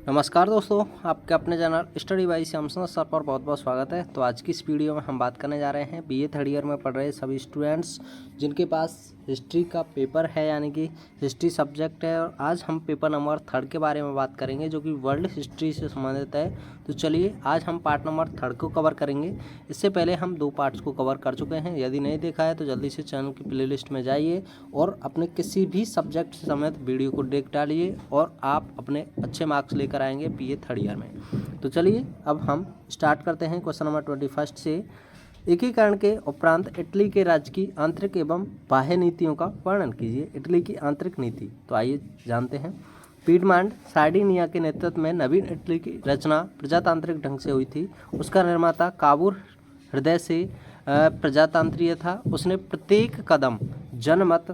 नमस्कार दोस्तों, आपके अपने चैनल स्टडी बाई श्यामसंद सर पर बहुत बहुत स्वागत है। तो आज की इस वीडियो में हम बात करने जा रहे हैं बीए थर्ड ईयर में पढ़ रहे सभी स्टूडेंट्स जिनके पास हिस्ट्री का पेपर है, यानी कि हिस्ट्री सब्जेक्ट है। और आज हम पेपर नंबर 3 के बारे में बात करेंगे जो कि वर्ल्ड हिस्ट्री से संबंधित है। तो चलिए आज हम पार्ट नंबर 3 को कवर करेंगे। इससे पहले हम 2 पार्ट्स को कवर कर चुके हैं। यदि नहीं देखा है तो जल्दी से चैनल की प्लेलिस्ट में जाइए और अपने किसी भी सब्जेक्ट से संबंधित वीडियो को देख डालिए और आप अपने अच्छे मार्क्स लेकर आएंगे बीए थर्ड ईयर में। तो चलिए अब हम स्टार्ट करते हैं क्वेश्चन नंबर 21 से। एकीकरण के उपरांत इटली के राज्य की आंतरिक एवं बाह्य नीतियों का वर्णन कीजिए। इटली की आंतरिक नीति, तो आइए जानते हैं। पीडमांड सार्डिनिया के नेतृत्व में नवीन इटली की रचना प्रजातांत्रिक ढंग से हुई थी। उसका निर्माता काबूल हृदय से प्रजातंत्रीय था। उसने प्रत्येक कदम जनमत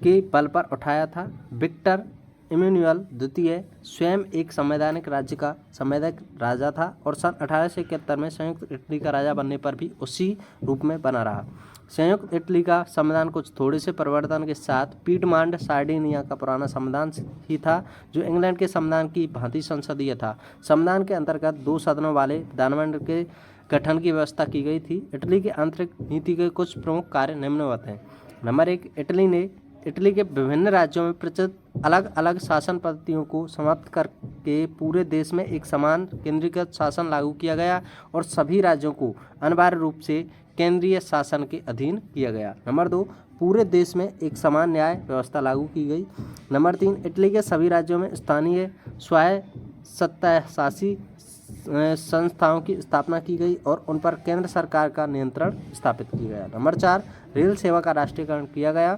के बल पर उठाया था। विक्टर इमैनुअल द्वितीय स्वयं एक संवैधानिक राज्य का संवैधानिक राजा था और सन 1871 में संयुक्त इटली का राजा बनने पर भी उसी रूप में बना रहा। संयुक्त इटली का संविधान कुछ थोड़े से परिवर्तन के साथ पीडमांड सार्डिनिया का पुराना संविधान ही था, जो इंग्लैंड के संविधान की भांति संसदीय था। संविधान के अंतर्गत 2 सदनों वाले विधानमंडल के गठन की व्यवस्था की गई थी। इटली की आंतरिक नीति के कुछ प्रमुख कार्य निम्नवत हैं। नंबर 1, इटली के विभिन्न राज्यों में प्रचलित अलग अलग शासन पद्धतियों को समाप्त करके पूरे देश में एक समान केंद्रीकृत शासन लागू किया गया और सभी राज्यों को अनिवार्य रूप से केंद्रीय शासन के अधीन किया गया। नंबर 2, पूरे देश में एक समान न्याय व्यवस्था लागू की गई। नंबर 3, इटली के सभी राज्यों में स्थानीय स्वायत्तशासी संस्थाओं की स्थापना की गई और उन पर केंद्र सरकार का नियंत्रण स्थापित किया गया। नंबर 4, रेल सेवा का राष्ट्रीयकरण किया गया।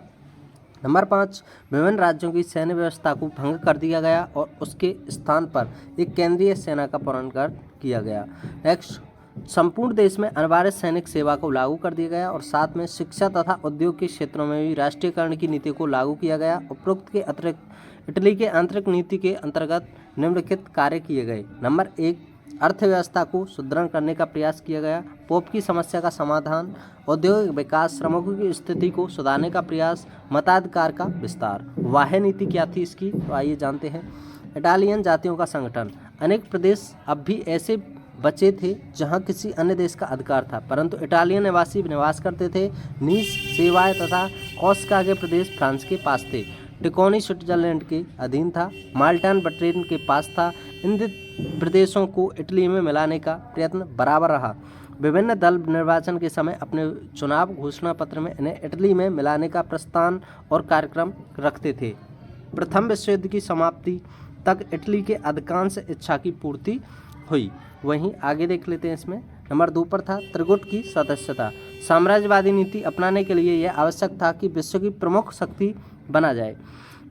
नंबर 5, विभिन्न राज्यों की सैन्य व्यवस्था को भंग कर दिया गया और उसके स्थान पर एक केंद्रीय सेना का पुनर्गठन किया गया। नेक्स्ट, संपूर्ण देश में अनिवार्य सैनिक सेवा को लागू कर दिया गया और साथ में शिक्षा तथा उद्योग के क्षेत्रों में भी राष्ट्रीयकरण की नीति को लागू किया गया। उपरोक्त के अतिरिक्त इटली के आंतरिक नीति के अंतर्गत निम्नलिखित कार्य किए गए। नंबर 1, अर्थव्यवस्था को सुदृढ़ करने का प्रयास किया गया। पोप की समस्या का समाधान, औद्योगिक विकास, श्रमिकों की स्थिति को सुधारने का प्रयास, मताधिकार का विस्तार। बाह्य नीति क्या थी इसकी, तो आइए जानते हैं। इटालियन जातियों का संगठन, अनेक प्रदेश अब भी ऐसे बचे थे जहां किसी अन्य देश का अधिकार था, परंतु इटालियन निवासी निवास करते थे। नीस, सेवाय तथा कॉर्सिका के प्रदेश फ्रांस के पास थे। टिकोनी स्विट्जरलैंड के अधीन था। माल्टा ब्रिटेन के पास था। इन प्रदेशों को इटली में मिलाने का प्रयत्न बराबर रहा। विभिन्न दल निर्वाचन के समय अपने चुनाव घोषणा पत्र में इन्हें इटली में मिलाने का प्रस्ताव और कार्यक्रम रखते थे। प्रथम विश्व युद्ध की समाप्ति तक इटली के अधिकांश इच्छा की पूर्ति हुई। वहीं आगे देख लेते हैं। इसमें नंबर 2 पर था त्रिगुट की सदस्यता। साम्राज्यवादी नीति अपनाने के लिए यह आवश्यक था कि विश्व की प्रमुख शक्ति बना जाए।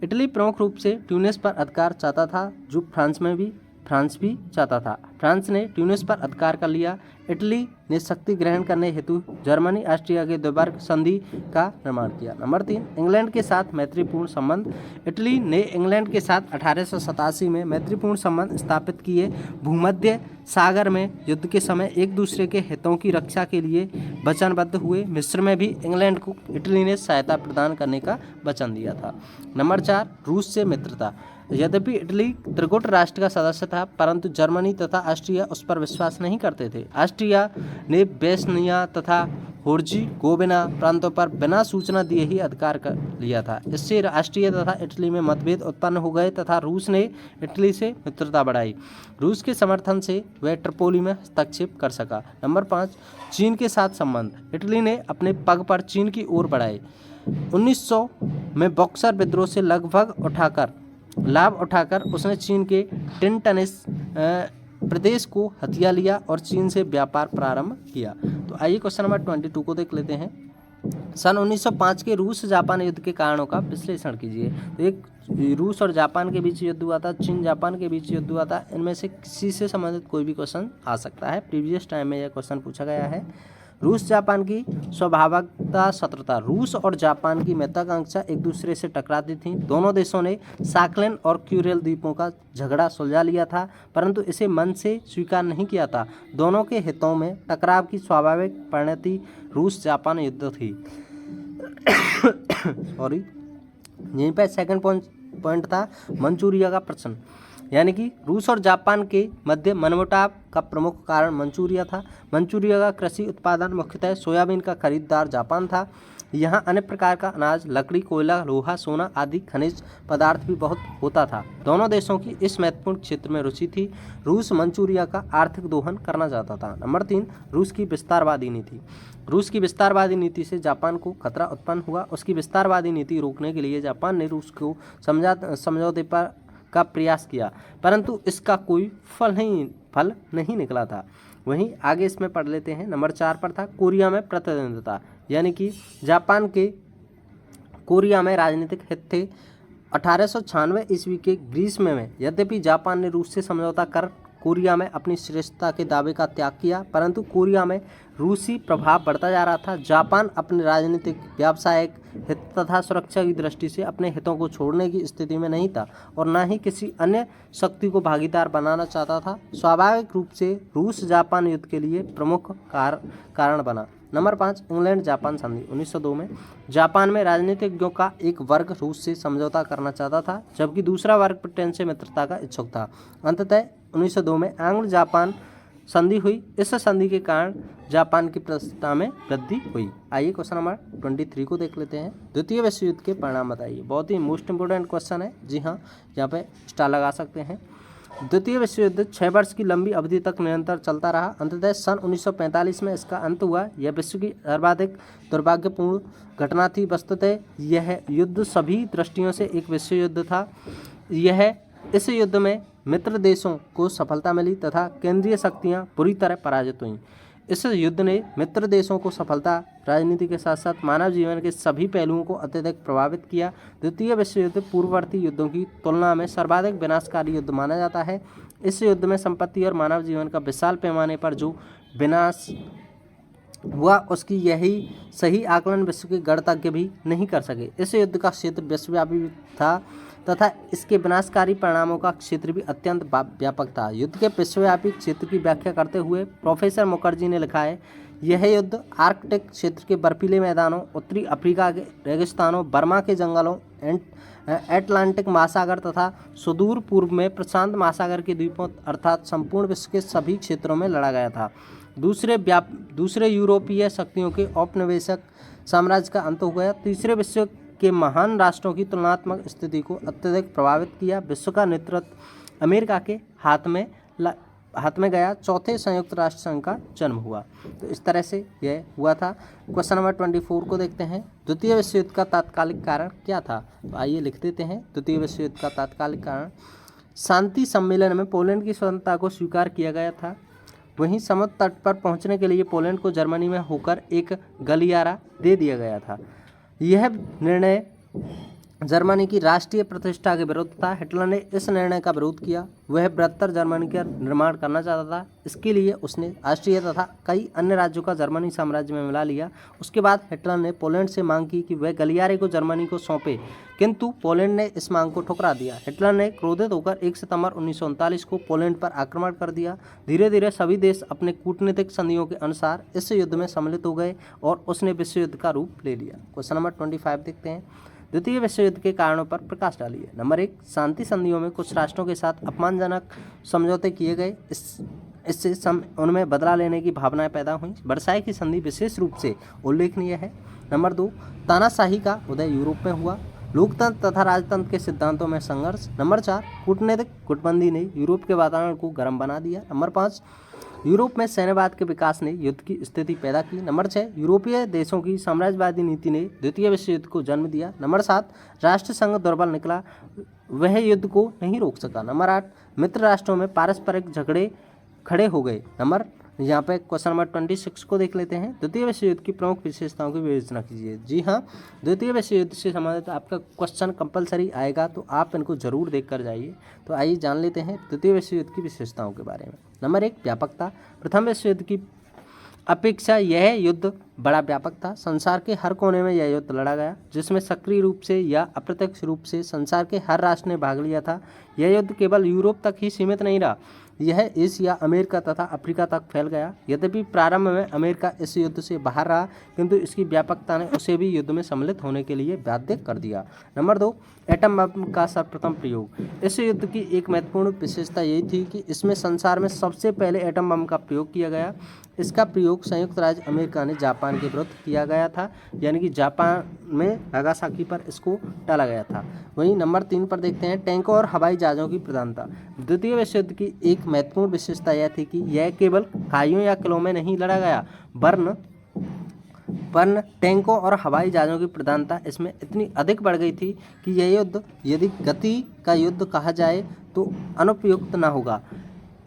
इटली प्रमुख रूप से ट्यूनिस पर अधिकार चाहता था, जो फ्रांस भी चाहता था। फ्रांस ने ट्यूनिस पर अधिकार कर लिया। इटली ने शक्ति ग्रहण करने हेतु जर्मनी ऑस्ट्रिया के द्विवर्ग संधि का निर्माण किया। नंबर 3, इंग्लैंड के साथ मैत्रीपूर्ण संबंध। इटली ने इंग्लैंड के साथ 1887 में मैत्रीपूर्ण संबंध स्थापित किए। भूमध्य सागर में युद्ध के समय एक दूसरे के हितों की रक्षा के लिए वचनबद्ध हुए। मिस्र में भी इंग्लैंड को इटली ने सहायता प्रदान करने का वचन दिया था। नंबर 4, रूस से मित्रता। यद्यपि इटली त्रिगुट राष्ट्र का सदस्य था, परंतु जर्मनी तथा ऑस्ट्रिया उस पर विश्वास नहीं करते थे। ऑस्ट्रिया ने बेस्निया तथा हर्जेगोविना प्रांतों पर बिना सूचना दिए ही अधिकार कर लिया था। इससे ऑस्ट्रिया तथा इटली में मतभेद उत्पन्न हो गए तथा रूस ने इटली से मित्रता बढ़ाई। रूस के समर्थन से वह ट्रिपोली में हस्तक्षेप कर सका। नंबर 5, चीन के साथ संबंध। इटली ने अपने पग पर चीन की ओर बढ़ाए। 1900 में बॉक्सर विद्रोह से लाभ उठाकर उसने चीन के टिनटनिस प्रदेश को हथिया लिया और चीन से व्यापार प्रारंभ किया। तो आइए क्वेश्चन नंबर 22 को देख लेते हैं। सन 1905 के रूस जापान युद्ध के कारणों का विश्लेषण कीजिए। तो एक रूस और जापान के बीच युद्ध हुआ था, चीन जापान के बीच युद्ध हुआ था। इनमें से किसी से संबंधित कोई भी क्वेश्चन आ सकता है। प्रीवियस टाइम में यह क्वेश्चन पूछा गया है। रूस जापान की स्वाभाविकता शत्रुता। रूस और जापान की महत्वाकांक्षा एक दूसरे से टकराती थी। दोनों देशों ने साकलिन और क्यूरेल द्वीपों का झगड़ा सुलझा लिया था, परंतु इसे मन से स्वीकार नहीं किया था। दोनों के हितों में टकराव की स्वाभाविक परिणति रूस जापान युद्ध थी। सॉरी, यहीं पर सेकंड पॉइंट था मंचूरिया का प्रश्न। यानी कि रूस और जापान के मध्य मनमुटाव का प्रमुख कारण मंचूरिया था। मंचूरिया का कृषि उत्पादन मुख्यतः सोयाबीन का खरीदार जापान था। यहाँ अन्य प्रकार का अनाज, लकड़ी, कोयला, लोहा, सोना आदि खनिज पदार्थ भी बहुत होता था। दोनों देशों की इस महत्वपूर्ण क्षेत्र में रुचि थी। रूस मंचूरिया का आर्थिक दोहन करना चाहता था। नंबर 3, रूस की विस्तारवादी नीति। रूस की विस्तारवादी नीति से जापान को खतरा उत्पन्न हुआ। उसकी विस्तारवादी नीति रोकने के लिए जापान ने रूस को समझौते पर का प्रयास किया, परंतु इसका कोई फल नहीं निकला था। वहीं आगे इसमें पढ़ लेते हैं। नंबर 4 पर था कोरिया में प्रतिद्वंद्विता, यानी कि जापान के कोरिया में राजनीतिक हित थे। 1896 ईस्वी के ग्रीष्म में यद्यपि जापान ने रूस से समझौता कर कोरिया में अपनी श्रेष्ठता के दावे का त्याग किया, परंतु कोरिया में रूसी प्रभाव बढ़ता जा रहा था। जापान अपने राजनीतिक, व्यावसायिक हित तथा सुरक्षा की दृष्टि से अपने हितों को छोड़ने की स्थिति में नहीं था और न ही किसी अन्य शक्ति को भागीदार बनाना चाहता था। स्वाभाविक रूप से रूस जापान युद्ध के लिए प्रमुख कारण बना। नंबर 5, इंग्लैंड जापान संधि। 1902 में जापान में राजनीतिज्ञों का एक वर्ग रूस से समझौता करना चाहता था, जबकि दूसरा वर्ग ब्रिटेन से मित्रता का इच्छुक था। अंततः 1902 में एंग्लो जापान संधि हुई। इस संधि के कारण जापान की प्रतिष्ठा में वृद्धि हुई। आइए क्वेश्चन नंबर 23 को देख लेते हैं। द्वितीय विश्व युद्ध के परिणाम बताइए। बहुत ही मोस्ट इंपोर्टेंट क्वेश्चन है। जी हाँ, यहाँ पे स्टार लगा सकते हैं। द्वितीय विश्व युद्ध 6 वर्ष की लंबी अवधि तक निरंतर चलता रहा। अंततः सन 1945 में इसका अंत हुआ। यह विश्व की सर्वाधिक दुर्भाग्यपूर्ण घटना थी। वस्तुतः यह युद्ध सभी दृष्टियों से एक विश्व युद्ध था। इस युद्ध में मित्र देशों को सफलता मिली तथा केंद्रीय शक्तियां पूरी तरह पराजित हुईं। इस युद्ध ने मित्र देशों को सफलता, राजनीति के साथ साथ मानव जीवन के सभी पहलुओं को अत्यधिक प्रभावित किया। द्वितीय विश्व युद्ध पूर्ववर्ती युद्धों की तुलना में सर्वाधिक विनाशकारी युद्ध माना जाता है। इस युद्ध में संपत्ति और मानव जीवन का विशाल पैमाने पर जो विनाश हुआ, उसकी यही सही आकलन विश्व के गणतज्ञ भी नहीं कर सके। इस युद्ध का क्षेत्र विश्वव्यापी था तथा इसके विनाशकारी परिणामों का क्षेत्र भी अत्यंत व्यापक था। युद्ध के विश्वव्यापी क्षेत्र की व्याख्या करते हुए प्रोफेसर मुखर्जी ने लिखा है, यह युद्ध आर्कटिक क्षेत्र के बर्फीले मैदानों, उत्तरी अफ्रीका के रेगिस्तानों, बर्मा के जंगलों, अटलांटिक महासागर तथा सुदूर पूर्व में प्रशांत महासागर के द्वीपों अर्थात संपूर्ण विश्व के सभी क्षेत्रों में लड़ा गया था। दूसरे यूरोपीय शक्तियों के औपनिवेशिक साम्राज्य का अंत हो गया। तीसरे विश्व के महान राष्ट्रों की तुलनात्मक स्थिति को अत्यधिक प्रभावित किया। विश्व का नेतृत्व अमेरिका के हाथ में गया। चौथे संयुक्त राष्ट्र संघ का जन्म हुआ। तो इस तरह से यह हुआ था। क्वेश्चन नंबर 24 को देखते हैं। द्वितीय विश्व युद्ध का तात्कालिक कारण क्या था? तो आइए लिख देते हैं। द्वितीय विश्व युद्ध का तात्कालिक कारण, शांति सम्मेलन में पोलैंड की स्वतंत्रता को स्वीकार किया गया था। वहीं समुद्र तट पर पहुंचने के लिए पोलैंड को जर्मनी में होकर एक गलियारा दे दिया गया था। यह निर्णय जर्मनी की राष्ट्रीय प्रतिष्ठा के विरुद्ध था। हिटलर ने इस निर्णय का विरोध किया। वह बृहत्तर जर्मनी का निर्माण करना चाहता था। इसके लिए उसने ऑस्ट्रिया तथा कई अन्य राज्यों का जर्मनी साम्राज्य में मिला लिया। उसके बाद हिटलर ने पोलैंड से मांग की कि वह गलियारे को जर्मनी को सौंपे, किंतु पोलैंड ने इस मांग को ठुकरा दिया। हिटलर ने क्रोधित होकर 1 सितंबर 1939 को पोलैंड पर आक्रमण कर दिया। धीरे धीरे सभी देश अपने कूटनीतिक संधियों के अनुसार इस युद्ध में सम्मिलित हो गए और उसने विश्व युद्ध का रूप ले लिया। क्वेश्चन नंबर 25 देखते हैं। द्वितीय विश्व युद्ध के कारणों पर प्रकाश डालिए। नंबर 1, शांति संधियों में कुछ राष्ट्रों के साथ अपमानजनक समझौते किए गए। इससे उनमें बदला लेने की भावनाएं पैदा हुई। वर्साई की संधि विशेष रूप से उल्लेखनीय है। नंबर 2, तानाशाही का उदय यूरोप में हुआ। लोकतंत्र तथा राजतंत्र के सिद्धांतों में संघर्ष। नंबर 4, कूटनीतिक गुटबंदी ने यूरोप के वातावरण को गर्म बना दिया। नंबर 5, यूरोप में सैन्यवाद के विकास ने युद्ध की स्थिति पैदा की। नंबर 6, यूरोपीय देशों की साम्राज्यवादी नीति ने द्वितीय विश्व युद्ध को जन्म दिया। नंबर 7, राष्ट्रसंघ दुर्बल निकला, वह युद्ध को नहीं रोक सका। नंबर 8, मित्र राष्ट्रों में पारस्परिक झगड़े खड़े हो गए। यहाँ पे क्वेश्चन नंबर 26 को देख लेते हैं। द्वितीय विश्व युद्ध की प्रमुख विशेषताओं की विवेचना कीजिए। जी हाँ, द्वितीय विश्व युद्ध से संबंधित आपका क्वेश्चन कंपलसरी आएगा, तो आप इनको जरूर देख कर जाइए। तो आइए जान लेते हैं द्वितीय विश्व युद्ध की विशेषताओं के बारे में। नंबर 1, व्यापकता। प्रथम विश्व युद्ध की अपेक्षा यह युद्ध बड़ा व्यापक था। संसार के हर कोने में यह युद्ध लड़ा गया, जिसमें सक्रिय रूप से या अप्रत्यक्ष रूप से संसार के हर राष्ट्र ने भाग लिया था। यह युद्ध केवल यूरोप तक ही सीमित नहीं रहा, यह एशिया, अमेरिका तथा अफ्रीका तक फैल गया। यद्यपि प्रारंभ में अमेरिका इस युद्ध से बाहर रहा, किंतु इसकी व्यापकता ने उसे भी युद्ध में सम्मिलित होने के लिए बाध्य कर दिया। नंबर 2, एटम बम का सर्वप्रथम प्रयोग। इस युद्ध की एक महत्वपूर्ण विशेषता यही थी कि इसमें संसार में सबसे पहले एटम बम का प्रयोग किया गया। इसका प्रयोग संयुक्त राज्य अमेरिका ने जापान के विरुद्ध किया गया था, यानी कि जापान में नागासाकी पर इसको डाला गया था। वहीं नंबर 3 पर देखते हैं टैंकों और हवाई जहाज़ों की प्रधानता। द्वितीय विश्व युद्ध की एक महत्वपूर्ण विशेषता यह थी कि यह केवल खाइयों या किलों में नहीं लड़ा गया, वरन टैंकों और हवाई जहाज़ों की प्रधानता इसमें इतनी अधिक बढ़ गई थी कि यह युद्ध यदि गति का युद्ध कहा जाए तो अनुपयुक्त न होगा।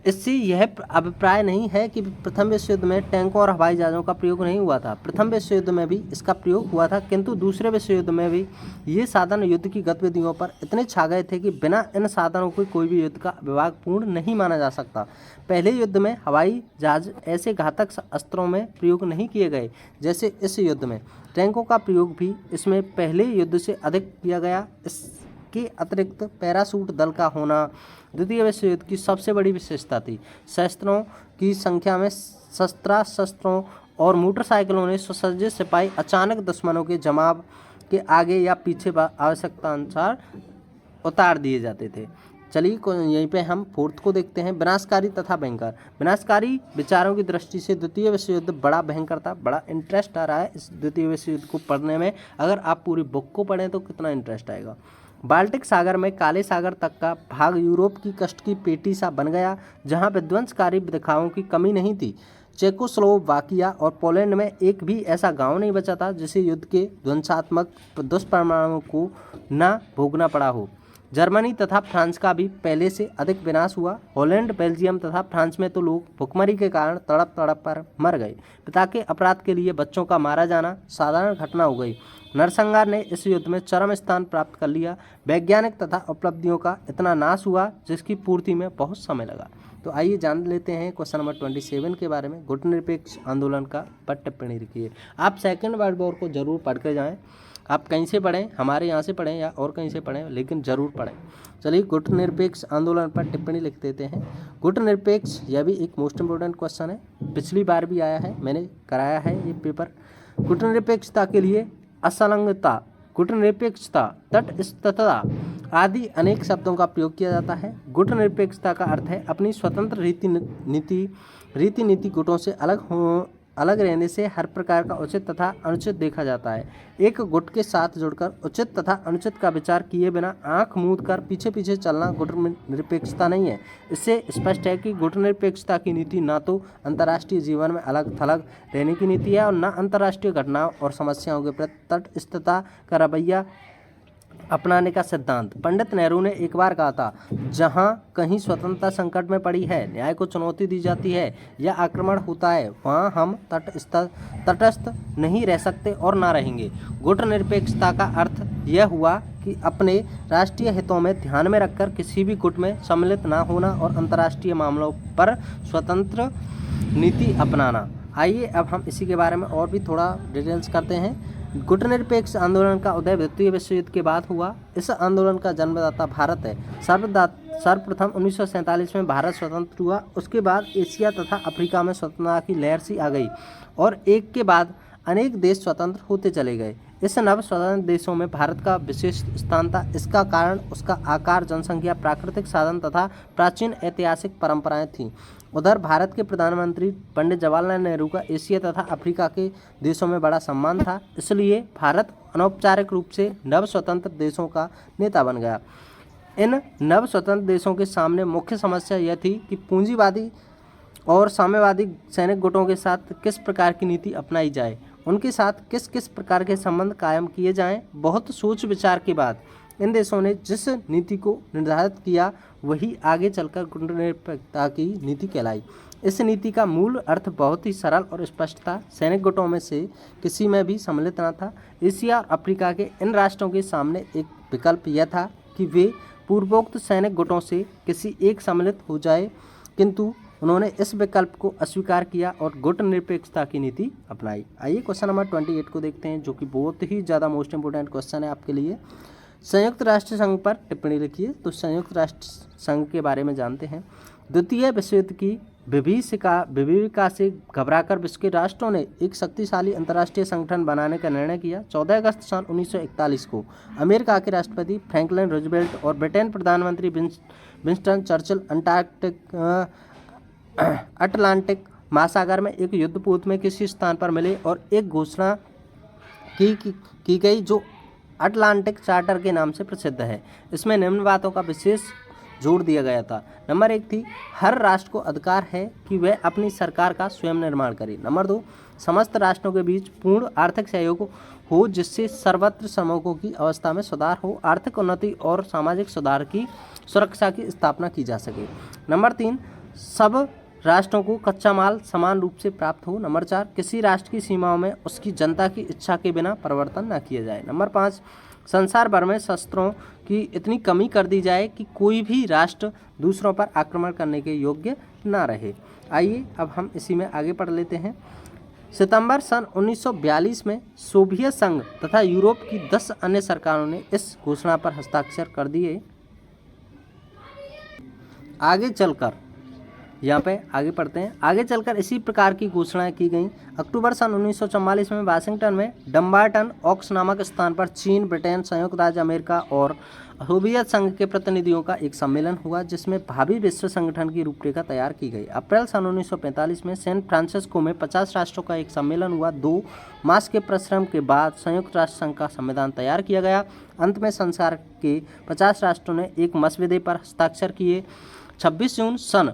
इससे यह अभिप्राय नहीं है कि प्रथम विश्व युद्ध में टैंकों और हवाई जहाज़ों का प्रयोग नहीं हुआ था। प्रथम विश्व युद्ध में भी इसका प्रयोग हुआ था, किंतु दूसरे विश्व युद्ध में भी ये साधन युद्ध की गतिविधियों पर इतने छा गए थे कि बिना इन साधनों के कोई भी युद्ध का विवेकपूर्ण नहीं माना जा सकता। पहले युद्ध में हवाई जहाज ऐसे घातक अस्त्रों में प्रयोग नहीं किए गए जैसे इस युद्ध में। टैंकों का प्रयोग भी इसमें पहले युद्ध से अधिक किया गया। इसके अतिरिक्त पैराशूट दल का होना द्वितीय विश्व युद्ध की सबसे बड़ी विशेषता थी। शस्त्रों की संख्या में शस्त्रों और मोटरसाइकिलों ने सुसज्जित सिपाही अचानक दुश्मनों के जमाव के आगे या पीछे आवश्यकता अनुसार उतार दिए जाते थे। चलिए यहीं पे हम 4th को देखते हैं, विनाशकारी तथा भयंकर। विनाशकारी विचारों की दृष्टि से द्वितीय विश्व युद्ध बड़ा भयंकर था। बड़ा इंटरेस्ट आ रहा है इस द्वितीय विश्व युद्ध को पढ़ने में। अगर आप पूरी बुक को पढ़ें तो कितना इंटरेस्ट आएगा। बाल्टिक सागर में काले सागर तक का भाग यूरोप की कष्ट की पेटी सा बन गया, जहां विध्वंसकारी दिखावों की कमी नहीं थी। चेकोस्लोवाकिया और पोलैंड में एक भी ऐसा गांव नहीं बचा था जिसे युद्ध के ध्वंसात्मक दुष्परिणामों को न भोगना पड़ा हो। जर्मनी तथा फ्रांस का भी पहले से अधिक विनाश हुआ। हॉलैंड, बेल्जियम तथा फ्रांस में तो लोग भुखमरी के कारण तड़प तड़प कर मर गए। पिता के अपराध के लिए बच्चों का मारा जाना साधारण घटना हो गई। नरसंहार ने इस युद्ध में चरम स्थान प्राप्त कर लिया। वैज्ञानिक तथा उपलब्धियों का इतना नाश हुआ जिसकी पूर्ति में बहुत समय लगा। तो आइए जान लेते हैं क्वेश्चन नंबर 27 के बारे में। गुटनिरपेक्ष आंदोलन का पर टिप्पणी लिखिए। आप सेकंड वर्ल्ड वॉर को जरूर पढ़ कर जाएँ। आप कहीं से पढ़ें, हमारे यहाँ से पढ़ें या और कहीं से पढ़ें, लेकिन ज़रूर पढ़ें। चलिए गुटनिरपेक्ष आंदोलन पर टिप्पणी लिख देते हैं। गुटनिरपेक्ष यह भी एक मोस्ट इम्पोर्टेंट क्वेश्चन है, पिछली बार भी आया है, मैंने कराया है ये पेपर। गुटनिरपेक्षता के लिए असंलग्नता, गुटनिरपेक्षता, तटस्थता आदि अनेक शब्दों का प्रयोग किया जाता है। गुटनिरपेक्षता का अर्थ है अपनी स्वतंत्र रीति नीति गुटों से अलग रहने से हर प्रकार का उचित तथा अनुचित देखा जाता है। एक गुट के साथ जुड़कर उचित तथा अनुचित का विचार किए बिना आंख मूंद कर पीछे पीछे चलना गुटनिरपेक्षता नहीं है। इससे स्पष्ट है कि गुटनिरपेक्षता की नीति न तो अंतर्राष्ट्रीय जीवन में अलग थलग रहने की नीति है और न अंतर्राष्ट्रीय घटनाओं और समस्याओं के प्रति तटस्थता का रवैया अपनाने का सिद्धांत। पंडित नेहरू ने एक बार कहा था, जहां कहीं स्वतंत्रता संकट में पड़ी है, न्याय को चुनौती दी जाती है या आक्रमण होता है, वहां हम तटस्थ नहीं रह सकते और ना रहेंगे। गुटनिरपेक्षता का अर्थ यह हुआ कि अपने राष्ट्रीय हितों में ध्यान में रखकर किसी भी गुट में सम्मिलित ना होना और अंतर्राष्ट्रीय मामलों पर स्वतंत्र नीति अपनाना। आइए अब हम इसी के बारे में और भी थोड़ा डिटेल्स करते हैं। गुटनिरपेक्ष आंदोलन का उदय द्वितीय विश्व युद्ध के बाद हुआ। इस आंदोलन का जन्मदाता भारत है। सर्वप्रथम 1947 में भारत स्वतंत्र हुआ। उसके बाद एशिया तथा अफ्रीका में स्वतंत्रता की लहर सी आ गई और एक के बाद अनेक देश स्वतंत्र होते चले गए। इस नव स्वतंत्र देशों में भारत का विशेष स्थान था। इसका कारण उसका आकार, जनसंख्या, प्राकृतिक साधन तथा प्राचीन ऐतिहासिक परंपराएं थीं। उधर भारत के प्रधानमंत्री पंडित जवाहरलाल नेहरू का एशिया तथा अफ्रीका के देशों में बड़ा सम्मान था, इसलिए भारत अनौपचारिक रूप से नव स्वतंत्र देशों का नेता बन गया। इन नव स्वतंत्र देशों के सामने मुख्य समस्या यह थी कि पूंजीवादी और साम्यवादी सैनिक गुटों के साथ किस प्रकार की नीति अपनाई जाए, उनके साथ किस किस प्रकार के संबंध कायम किए जाएं। बहुत सोच विचार के बाद इन देशों ने जिस नीति को निर्धारित किया वही आगे चलकर गुटनिरपेक्षता की नीति कहलाई। इस नीति का मूल अर्थ बहुत ही सरल और स्पष्ट था। सैनिक गुटों में से किसी में भी सम्मिलित न था। एशिया और अफ्रीका के इन राष्ट्रों के सामने एक विकल्प यह था कि वे पूर्वोक्त सैनिक गुटों से किसी एक सम्मिलित हो जाए, किंतु उन्होंने इस विकल्प को अस्वीकार किया और गुटनिरपेक्षता की नीति अपनाई। आइए क्वेश्चन नंबर 28 को देखते हैं, जो कि बहुत ही ज़्यादा मोस्ट इंपोर्टेंट क्वेश्चन है आपके लिए। संयुक्त राष्ट्र संघ पर टिप्पणी लिखिए। तो संयुक्त राष्ट्र संघ के बारे में जानते हैं। द्वितीय विश्व युद्ध की विभीषिका से घबराकर विश्व के राष्ट्रों ने एक शक्तिशाली अंतर्राष्ट्रीय संगठन बनाने का निर्णय किया। 14 अगस्त सन 1941 को अमेरिका के राष्ट्रपति फ्रैंकलिन रूजवेल्ट और ब्रिटेन प्रधानमंत्री विंस्टन चर्चिल अटलांटिक महासागर में एक युद्धपोत में किसी स्थान पर मिले और एक घोषणा की गई जो अटलांटिक चार्टर के नाम से प्रसिद्ध है। इसमें निम्न बातों का विशेष जोर दिया गया था। नंबर 1 थी, हर राष्ट्र को अधिकार है कि वह अपनी सरकार का स्वयं निर्माण करे। नंबर 2, समस्त राष्ट्रों के बीच पूर्ण आर्थिक सहयोग हो जिससे सर्वत्र समूहों की अवस्था में सुधार हो, आर्थिक उन्नति और सामाजिक सुधार की सुरक्षा की स्थापना की जा सके। नंबर 3, सब राष्ट्रों को कच्चा माल समान रूप से प्राप्त हो। नंबर 4, किसी राष्ट्र की सीमाओं में उसकी जनता की इच्छा के बिना परिवर्तन न किया जाए। नंबर 5, संसार भर में शस्त्रों की इतनी कमी कर दी जाए कि कोई भी राष्ट्र दूसरों पर आक्रमण करने के योग्य न रहे। आइए अब हम इसी में आगे पढ़ लेते हैं। सितंबर सन 1942 में सोवियत संघ तथा यूरोप की 10 अन्य सरकारों ने इस घोषणा पर हस्ताक्षर कर दिए। आगे चलकर यहाँ पे आगे पढ़ते हैं। आगे चलकर इसी प्रकार की घोषणाएं की गईं। अक्टूबर सन 1944 में वाशिंगटन में डम्बार्टन ऑक्स नामक स्थान पर चीन, ब्रिटेन, संयुक्त राज्य अमेरिका और सोवियत संघ के प्रतिनिधियों का एक सम्मेलन हुआ जिसमें भावी विश्व संगठन की रूपरेखा तैयार की गई। अप्रैल सन 1945 में सैन फ्रांसिस्को में 50 राष्ट्रों का एक सम्मेलन हुआ। 2 मास के परिश्रम के बाद संयुक्त राष्ट्र संघ का संविधान तैयार किया गया। अंत में संसार के 50 राष्ट्रों ने एक मसौदे पर हस्ताक्षर किए। 26 जून सन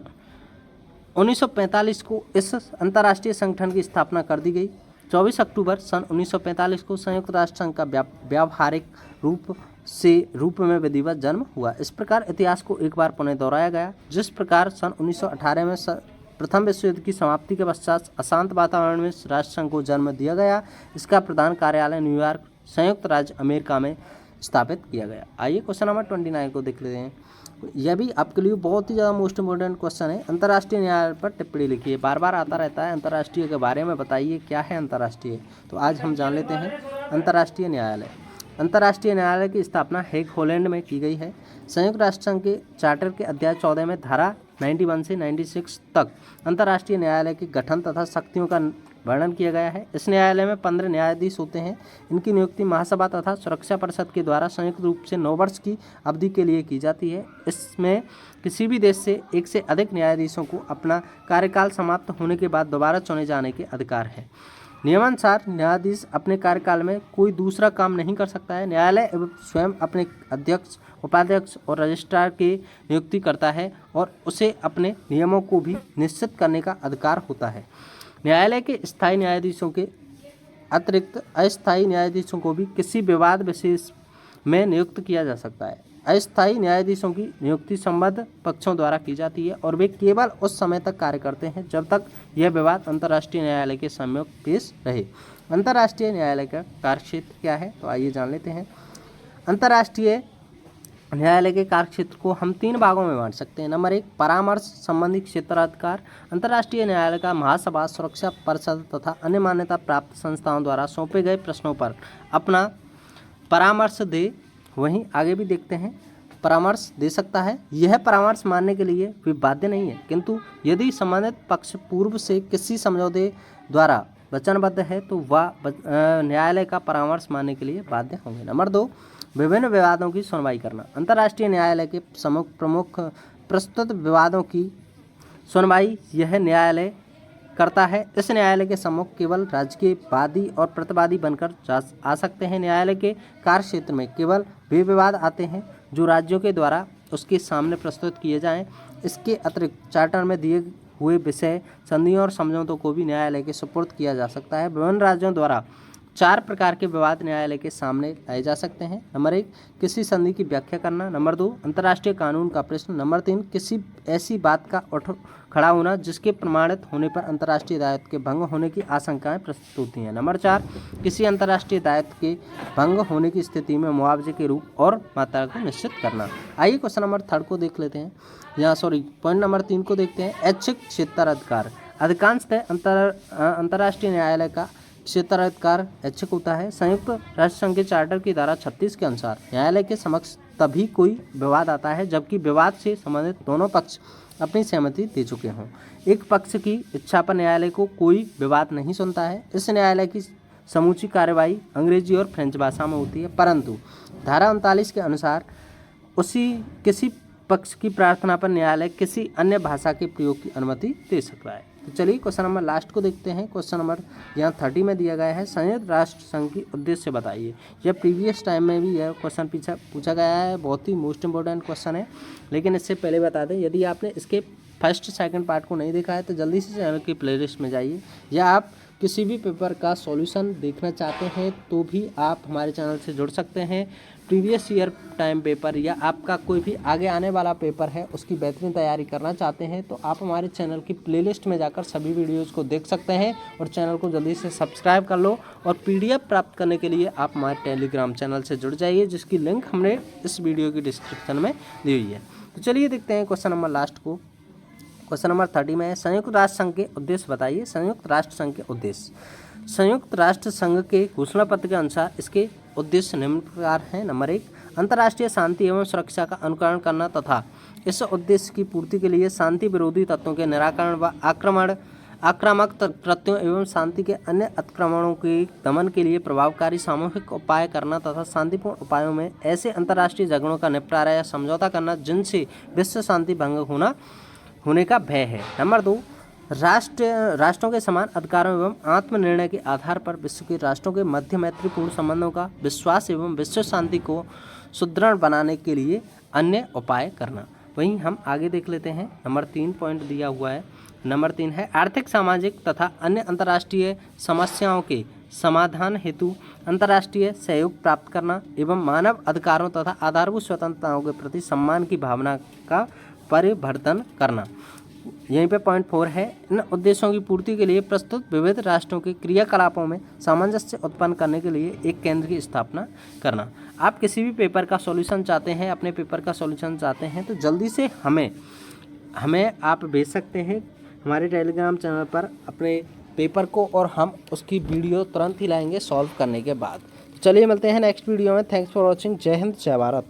1945 को इस अंतर्राष्ट्रीय संगठन की स्थापना कर दी गई। 24 अक्टूबर सन 1945 को संयुक्त राष्ट्र संघ का व्यावहारिक रूप में विधिवत जन्म हुआ। इस प्रकार इतिहास को एक बार पुनः दोहराया गया। जिस प्रकार सन 1918 में प्रथम विश्व युद्ध की समाप्ति के पश्चात अशांत वातावरण में राष्ट्र संघ को जन्म दिया गया, इसका प्रधान कार्यालय न्यूयॉर्क, संयुक्त राज्य अमेरिका में स्थापित किया गया। आइए क्वेश्चन नंबर 29 को देख लेते हैं। यह भी आपके लिए बहुत ही ज़्यादा मोस्ट इम्पोर्टेंट क्वेश्चन है। अंतर्राष्ट्रीय न्यायालय पर टिप्पणी लिखिए। बार बार आता रहता है अंतर्राष्ट्रीय के बारे में बताइए क्या है अंतर्राष्ट्रीय। तो आज हम जान लेते हैं अंतर्राष्ट्रीय न्यायालय। अंतर्राष्ट्रीय न्यायालय की स्थापना हेग, हॉलैंड में की गई है। संयुक्त राष्ट्र संघ के चार्टर के अध्याय 14 में धारा 91 से 96 तक अंतर्राष्ट्रीय न्यायालय के गठन तथा शक्तियों का वर्णन किया गया है। इस न्यायालय में 15 न्यायाधीश होते हैं। इनकी नियुक्ति महासभा तथा सुरक्षा परिषद के द्वारा संयुक्त रूप से 9 वर्ष की अवधि के लिए की जाती है। इसमें किसी भी देश से एक से अधिक न्यायाधीशों को अपना कार्यकाल समाप्त होने के बाद दोबारा चुने जाने के अधिकार है। नियमानुसार न्यायाधीश अपने कार्यकाल में कोई दूसरा काम नहीं कर सकता है। न्यायालय स्वयं अपने अध्यक्ष, उपाध्यक्ष और रजिस्ट्रार की नियुक्ति करता है और उसे अपने नियमों को भी निश्चित करने का अधिकार होता है। न्यायालय के स्थायी न्यायाधीशों के अतिरिक्त अस्थायी न्यायाधीशों को भी किसी विवाद विशेष में नियुक्त किया जा सकता है। अस्थायी न्यायाधीशों की नियुक्ति संबद्ध पक्षों द्वारा की जाती है और वे केवल उस समय तक कार्य करते हैं जब तक यह विवाद अंतर्राष्ट्रीय न्यायालय के सम्मुख पेश रहे। अंतर्राष्ट्रीय न्यायालय का कार्यक्षेत्र क्या है, तो आइए जान लेते हैं। अंतर्राष्ट्रीय न्यायालय के कार्यक्षेत्र को हम 3 भागों में बांट सकते हैं। नंबर 1, परामर्श संबंधी क्षेत्राधिकार। अंतर्राष्ट्रीय न्यायालय का महासभा, सुरक्षा परिषद तथा अन्य मान्यता प्राप्त संस्थाओं द्वारा सौंपे गए प्रश्नों पर अपना परामर्श दे। वहीं आगे भी देखते हैं, परामर्श दे सकता है। यह परामर्श मानने के लिए वे बाध्य नहीं है, किंतु यदि संबंधित पक्ष पूर्व से किसी समझौते द्वारा वचनबद्ध है तो वह न्यायालय का परामर्श मानने के लिए बाध्य होंगे। नंबर 2, विभिन्न विवादों की सुनवाई करना। अंतर्राष्ट्रीय न्यायालय के प्रमुख प्रस्तुत विवादों की सुनवाई यह न्यायालय करता है। इस न्यायालय के सम्मुख केवल राज्य के वादी और प्रतिवादी बनकर आ सकते हैं। न्यायालय के कार्यक्षेत्र में केवल वे विवाद आते हैं जो राज्यों के द्वारा उसके सामने प्रस्तुत किए जाएं। इसके अतिरिक्त चार्टर में दिए हुए विषय, संधियों और समझौतों को भी न्यायालय के सुपुर्द किया जा सकता है। विभिन्न राज्यों द्वारा 4 प्रकार के विवाद न्यायालय के सामने लाए जा सकते हैं। नंबर 1, किसी संधि की व्याख्या करना। नंबर 2, अंतर्राष्ट्रीय कानून का प्रश्न। नंबर 3, किसी ऐसी बात का खड़ा होना जिसके प्रमाणित होने पर अंतर्राष्ट्रीय दायित्व के भंग होने की आशंकाएं प्रस्तुत होती हैं। नंबर 4, किसी अंतर्राष्ट्रीय दायित्व के भंग होने की स्थिति में मुआवजे के रूप और मात्रा को निश्चित करना। आइए क्वेश्चन नंबर 3 को देख लेते हैं। पॉइंट नंबर 3 को देखते हैं। ऐच्छिक क्षेत्राधिकार। अधिकांशतः अंतर्राष्ट्रीय न्यायालय का क्षेत्राधिकार ऐच्छिक होता है। संयुक्त राष्ट्र संघ के चार्टर की धारा 36 के अनुसार न्यायालय के समक्ष तभी कोई विवाद आता है जबकि विवाद से संबंधित दोनों पक्ष अपनी सहमति दे चुके हों। एक पक्ष की इच्छा पर न्यायालय को कोई विवाद नहीं सुनता है। इस न्यायालय की समूची कार्यवाही अंग्रेजी और फ्रेंच भाषा में होती है, परंतु धारा 39 के अनुसार किसी पक्ष की प्रार्थना पर न्यायालय किसी अन्य भाषा के प्रयोग की अनुमति दे सकता है। तो चलिए क्वेश्चन नंबर लास्ट को देखते हैं। क्वेश्चन नंबर यहाँ 30 में दिया गया है, संयुक्त राष्ट्र संघ की उद्देश्य बताइए। यह प्रीवियस टाइम में भी यह क्वेश्चन पूछा गया है, बहुत ही मोस्ट इंपॉर्टेंट क्वेश्चन है। लेकिन इससे पहले बता दें, यदि आपने इसके फर्स्ट सेकंड पार्ट को नहीं देखा है तो जल्दी से चैनल की प्लेलिस्ट में जाइए, या आप किसी भी पेपर का सॉल्यूशन देखना चाहते हैं तो भी आप हमारे चैनल से जुड़ सकते हैं। प्रीवियस ईयर टाइम पेपर या आपका कोई भी आगे आने वाला पेपर है उसकी बेहतरीन तैयारी करना चाहते हैं तो आप हमारे चैनल की प्लेलिस्ट में जाकर सभी वीडियोज़ को देख सकते हैं और चैनल को जल्दी से सब्सक्राइब कर लो। और PDF प्राप्त करने के लिए आप हमारे टेलीग्राम चैनल से जुड़ जाइए, जिसकी लिंक हमने इस वीडियो की डिस्क्रिप्शन में दी हुई है। तो चलिए देखते हैं क्वेश्चन नंबर लास्ट को। क्वेश्चन नंबर 30 में है, संयुक्त राष्ट्र संघ के उद्देश्य बताइए। संयुक्त राष्ट्र संघ के उद्देश्य, संयुक्त राष्ट्र संघ के घोषणा पत्र के अनुसार इसके उद्देश्य निम्न प्रकार हैं। नंबर 1, अंतर्राष्ट्रीय शांति एवं सुरक्षा का अनुकरण करना तथा इस उद्देश्य की पूर्ति के लिए शांति विरोधी तत्वों के निराकरण व आक्रामक कृत्यों एवं शांति के अन्य अतिक्रमणों के दमन के लिए प्रभावकारी सामूहिक उपाय करना तथा शांतिपूर्ण उपायों में ऐसे अंतर्राष्ट्रीय झगड़ों का निपटारा या समझौता करना जिनसे विश्व शांति भंग होने का भय है। नंबर 2, राष्ट्रों के समान अधिकारों एवं आत्मनिर्णय के आधार पर विश्व के राष्ट्रों के मध्य मैत्रीपूर्ण संबंधों का विश्वास एवं विश्व शांति को सुदृढ़ बनाने के लिए अन्य उपाय करना। वहीं हम आगे देख लेते हैं, नंबर 3 पॉइंट दिया हुआ है। नंबर 3 है, आर्थिक, सामाजिक तथा अन्य अंतर्राष्ट्रीय समस्याओं के समाधान हेतु अंतर्राष्ट्रीय सहयोग प्राप्त करना एवं मानव अधिकारों तथा आधारभूत स्वतंत्रताओं के प्रति सम्मान की भावना का परिवर्धन करना। यहीं पे पॉइंट 4 है, इन उद्देश्यों की पूर्ति के लिए प्रस्तुत विविध राष्ट्रों के क्रियाकलापों में सामंजस्य उत्पन्न करने के लिए एक केंद्र की स्थापना करना। आप किसी भी पेपर का सॉल्यूशन चाहते हैं, अपने पेपर का सॉल्यूशन चाहते हैं तो जल्दी से हमें आप भेज सकते हैं हमारे टेलीग्राम चैनल पर अपने पेपर को, और हम उसकी वीडियो तुरंत ही लाएंगे सॉल्व करने के बाद। चलिए मिलते हैं नेक्स्ट वीडियो में। Thanks for watching. जय हिंद, जय भारत।